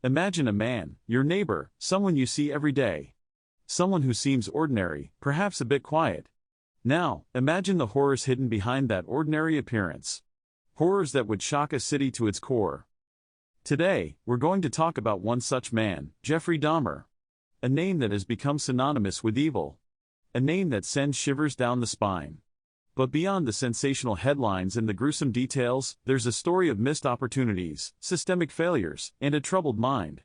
Imagine a man, your neighbor, someone you see every day. Someone who seems ordinary, perhaps a bit quiet. Now, imagine the horrors hidden behind that ordinary appearance. Horrors that would shock a city to its core. Today, we're going to talk about one such man, Jeffrey Dahmer. A name that has become synonymous with evil. A name that sends shivers down the spine. But beyond the sensational headlines and the gruesome details, there's a story of missed opportunities, systemic failures, and a troubled mind.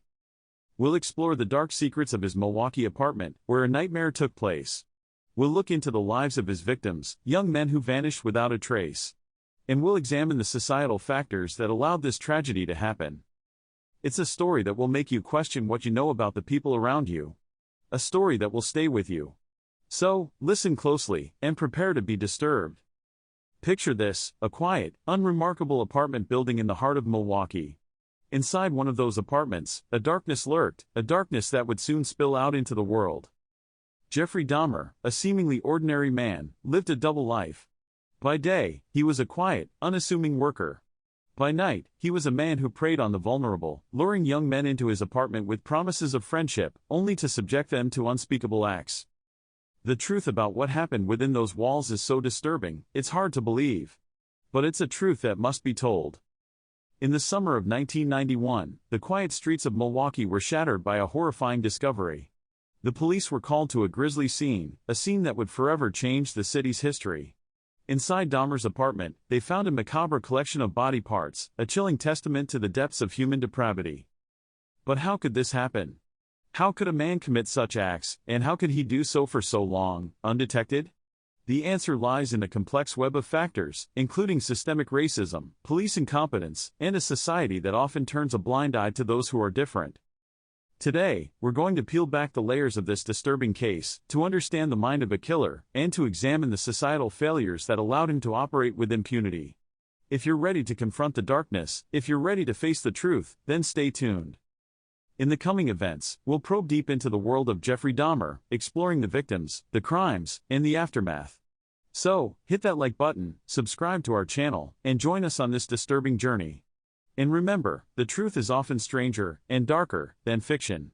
We'll explore the dark secrets of his Milwaukee apartment, where a nightmare took place. We'll look into the lives of his victims, young men who vanished without a trace. And we'll examine the societal factors that allowed this tragedy to happen. It's a story that will make you question what you know about the people around you. A story that will stay with you. So, listen closely, and prepare to be disturbed. Picture this, a quiet, unremarkable apartment building in the heart of Milwaukee. Inside one of those apartments, a darkness lurked, a darkness that would soon spill out into the world. Jeffrey Dahmer, a seemingly ordinary man, lived a double life. By day, he was a quiet, unassuming worker. By night, he was a man who preyed on the vulnerable, luring young men into his apartment with promises of friendship, only to subject them to unspeakable acts. The truth about what happened within those walls is so disturbing, it's hard to believe. But it's a truth that must be told. In the summer of 1991, the quiet streets of Milwaukee were shattered by a horrifying discovery. The police were called to a grisly scene, a scene that would forever change the city's history. Inside Dahmer's apartment, they found a macabre collection of body parts, a chilling testament to the depths of human depravity. But how could this happen? How could a man commit such acts, and how could he do so for so long, undetected? The answer lies in a complex web of factors, including systemic racism, police incompetence, and a society that often turns a blind eye to those who are different. Today, we're going to peel back the layers of this disturbing case, to understand the mind of a killer, and to examine the societal failures that allowed him to operate with impunity. If you're ready to confront the darkness, if you're ready to face the truth, then stay tuned. In the coming events, we'll probe deep into the world of Jeffrey Dahmer, exploring the victims, the crimes, and the aftermath. So, hit that like button, subscribe to our channel, and join us on this disturbing journey. And remember, the truth is often stranger and darker than fiction.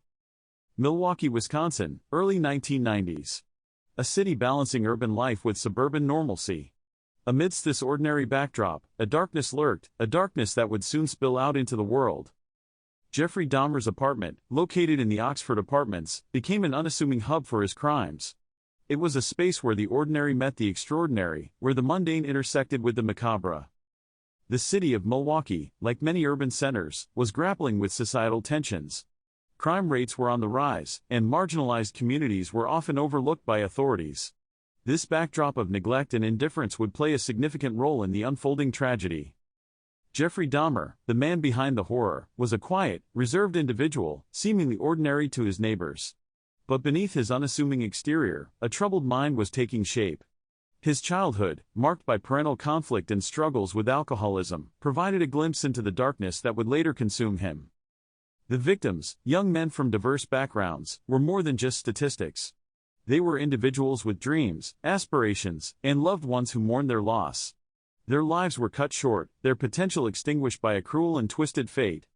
Milwaukee, Wisconsin, early 1990s. A city balancing urban life with suburban normalcy. Amidst this ordinary backdrop, a darkness lurked, a darkness that would soon spill out into the world. Jeffrey Dahmer's apartment, located in the Oxford Apartments, became an unassuming hub for his crimes. It was a space where the ordinary met the extraordinary, where the mundane intersected with the macabre. The city of Milwaukee, like many urban centers, was grappling with societal tensions. Crime rates were on the rise, and marginalized communities were often overlooked by authorities. This backdrop of neglect and indifference would play a significant role in the unfolding tragedy. Jeffrey Dahmer, the man behind the horror, was a quiet, reserved individual, seemingly ordinary to his neighbors. But beneath his unassuming exterior, a troubled mind was taking shape. His childhood, marked by parental conflict and struggles with alcoholism, provided a glimpse into the darkness that would later consume him. The victims, young men from diverse backgrounds, were more than just statistics. They were individuals with dreams, aspirations, and loved ones who mourned their loss. Their lives were cut short, their potential extinguished by a cruel and twisted fate.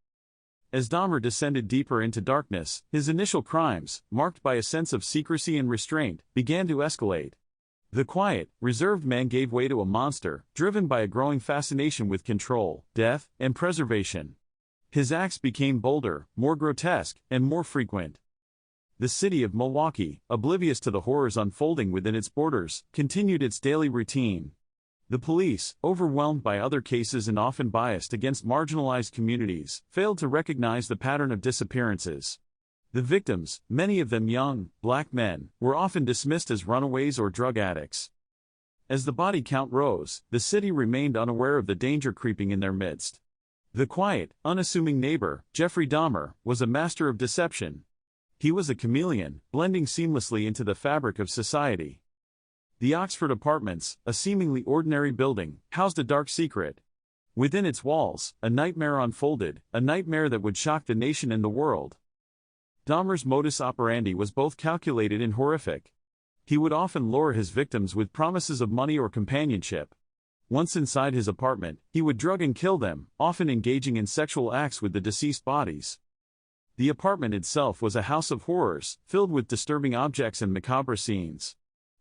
As Dahmer descended deeper into darkness, his initial crimes, marked by a sense of secrecy and restraint, began to escalate. The quiet, reserved man gave way to a monster, driven by a growing fascination with control, death, and preservation. His acts became bolder, more grotesque, and more frequent. The city of Milwaukee, oblivious to the horrors unfolding within its borders, continued its daily routine. The police, overwhelmed by other cases and often biased against marginalized communities, failed to recognize the pattern of disappearances. The victims, many of them young, black men, were often dismissed as runaways or drug addicts. As the body count rose, the city remained unaware of the danger creeping in their midst. The quiet, unassuming neighbor, Jeffrey Dahmer, was a master of deception. He was a chameleon, blending seamlessly into the fabric of society. The Oxford Apartments, a seemingly ordinary building, housed a dark secret. Within its walls, a nightmare unfolded, a nightmare that would shock the nation and the world. Dahmer's modus operandi was both calculated and horrific. He would often lure his victims with promises of money or companionship. Once inside his apartment, he would drug and kill them, often engaging in sexual acts with the deceased bodies. The apartment itself was a house of horrors, filled with disturbing objects and macabre scenes.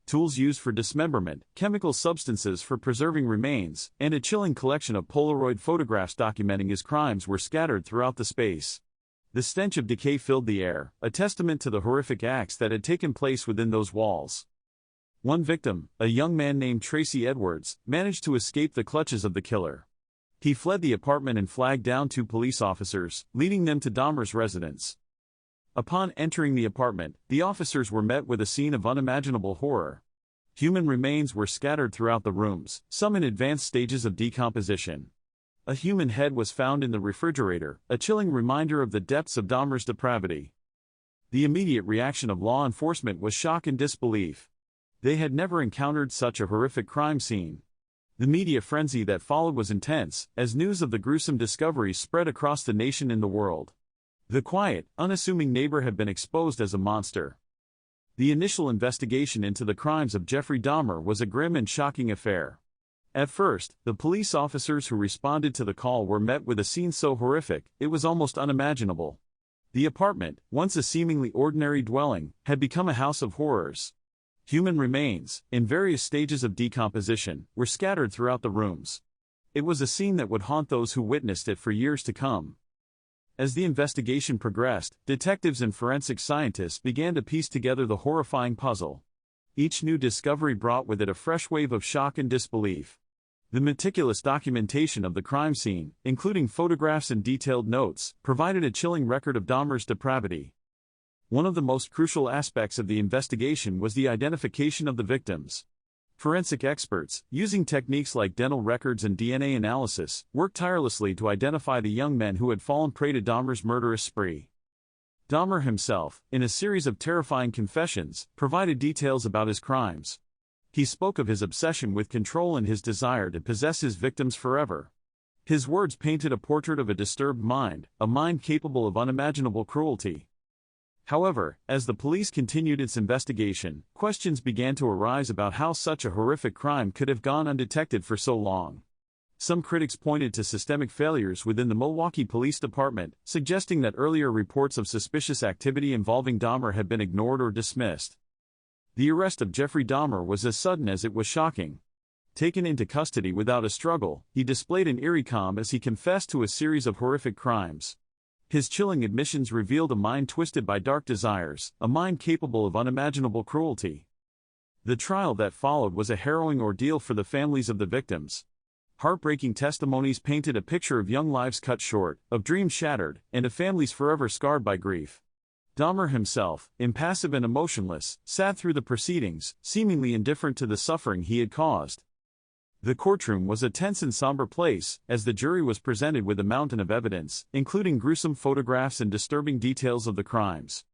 Tools used for dismemberment, chemical substances for preserving remains, and a chilling collection of Polaroid photographs documenting his crimes were scattered throughout the space. The stench of decay filled the air, a testament to the horrific acts that had taken place within those walls. One victim, a young man named Tracy Edwards, managed to escape the clutches of the killer. He fled the apartment and flagged down 2 police officers, leading them to Dahmer's residence. Upon entering the apartment, the officers were met with a scene of unimaginable horror. Human remains were scattered throughout the rooms, some in advanced stages of decomposition. A human head was found in the refrigerator, a chilling reminder of the depths of Dahmer's depravity. The immediate reaction of law enforcement was shock and disbelief. They had never encountered such a horrific crime scene. The media frenzy that followed was intense, as news of the gruesome discoveries spread across the nation and the world. The quiet, unassuming neighbor had been exposed as a monster. The initial investigation into the crimes of Jeffrey Dahmer was a grim and shocking affair. At first, the police officers who responded to the call were met with a scene so horrific, it was almost unimaginable. The apartment, once a seemingly ordinary dwelling, had become a house of horrors. Human remains, in various stages of decomposition, were scattered throughout the rooms. It was a scene that would haunt those who witnessed it for years to come. As the investigation progressed, detectives and forensic scientists began to piece together the horrifying puzzle. Each new discovery brought with it a fresh wave of shock and disbelief. The meticulous documentation of the crime scene, including photographs and detailed notes, provided a chilling record of Dahmer's depravity. One of the most crucial aspects of the investigation was the identification of the victims. Forensic experts, using techniques like dental records and DNA analysis, worked tirelessly to identify the young men who had fallen prey to Dahmer's murderous spree. Dahmer himself, in a series of terrifying confessions, provided details about his crimes. He spoke of his obsession with control and his desire to possess his victims forever. His words painted a portrait of a disturbed mind, a mind capable of unimaginable cruelty. However, as the police continued its investigation, questions began to arise about how such a horrific crime could have gone undetected for so long. Some critics pointed to systemic failures within the Milwaukee Police Department, suggesting that earlier reports of suspicious activity involving Dahmer had been ignored or dismissed. The arrest of Jeffrey Dahmer was as sudden as it was shocking. Taken into custody without a struggle, he displayed an eerie calm as he confessed to a series of horrific crimes. His chilling admissions revealed a mind twisted by dark desires, a mind capable of unimaginable cruelty. The trial that followed was a harrowing ordeal for the families of the victims. Heartbreaking testimonies painted a picture of young lives cut short, of dreams shattered, and of families forever scarred by grief. Dahmer himself, impassive and emotionless, sat through the proceedings, seemingly indifferent to the suffering he had caused. The courtroom was a tense and somber place, as the jury was presented with a mountain of evidence, including gruesome photographs and disturbing details of the crimes.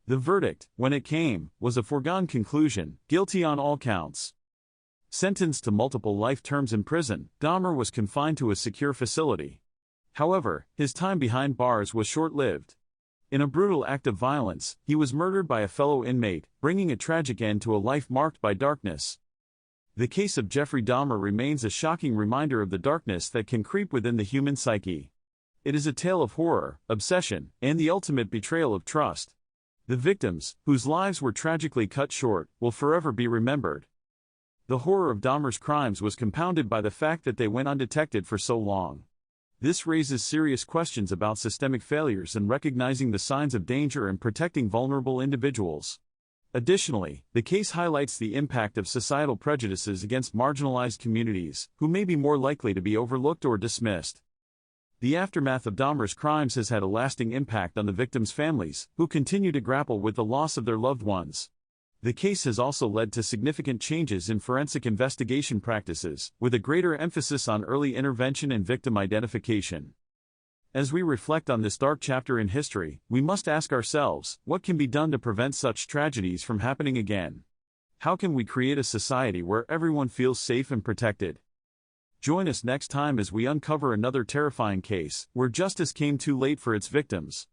The verdict, when it came, was a foregone conclusion: guilty on all counts. Sentenced to multiple life terms in prison, Dahmer was confined to a secure facility. However, his time behind bars was short-lived. In a brutal act of violence, he was murdered by a fellow inmate, bringing a tragic end to a life marked by darkness. The case of Jeffrey Dahmer remains a shocking reminder of the darkness that can creep within the human psyche. It is a tale of horror, obsession, and the ultimate betrayal of trust. The victims, whose lives were tragically cut short, will forever be remembered. The horror of Dahmer's crimes was compounded by the fact that they went undetected for so long. This raises serious questions about systemic failures and recognizing the signs of danger and protecting vulnerable individuals. Additionally, the case highlights the impact of societal prejudices against marginalized communities, who may be more likely to be overlooked or dismissed. The aftermath of Dahmer's crimes has had a lasting impact on the victims' families, who continue to grapple with the loss of their loved ones. The case has also led to significant changes in forensic investigation practices, with a greater emphasis on early intervention and victim identification. As we reflect on this dark chapter in history, we must ask ourselves, what can be done to prevent such tragedies from happening again? How can we create a society where everyone feels safe and protected? Join us next time as we uncover another terrifying case, where justice came too late for its victims.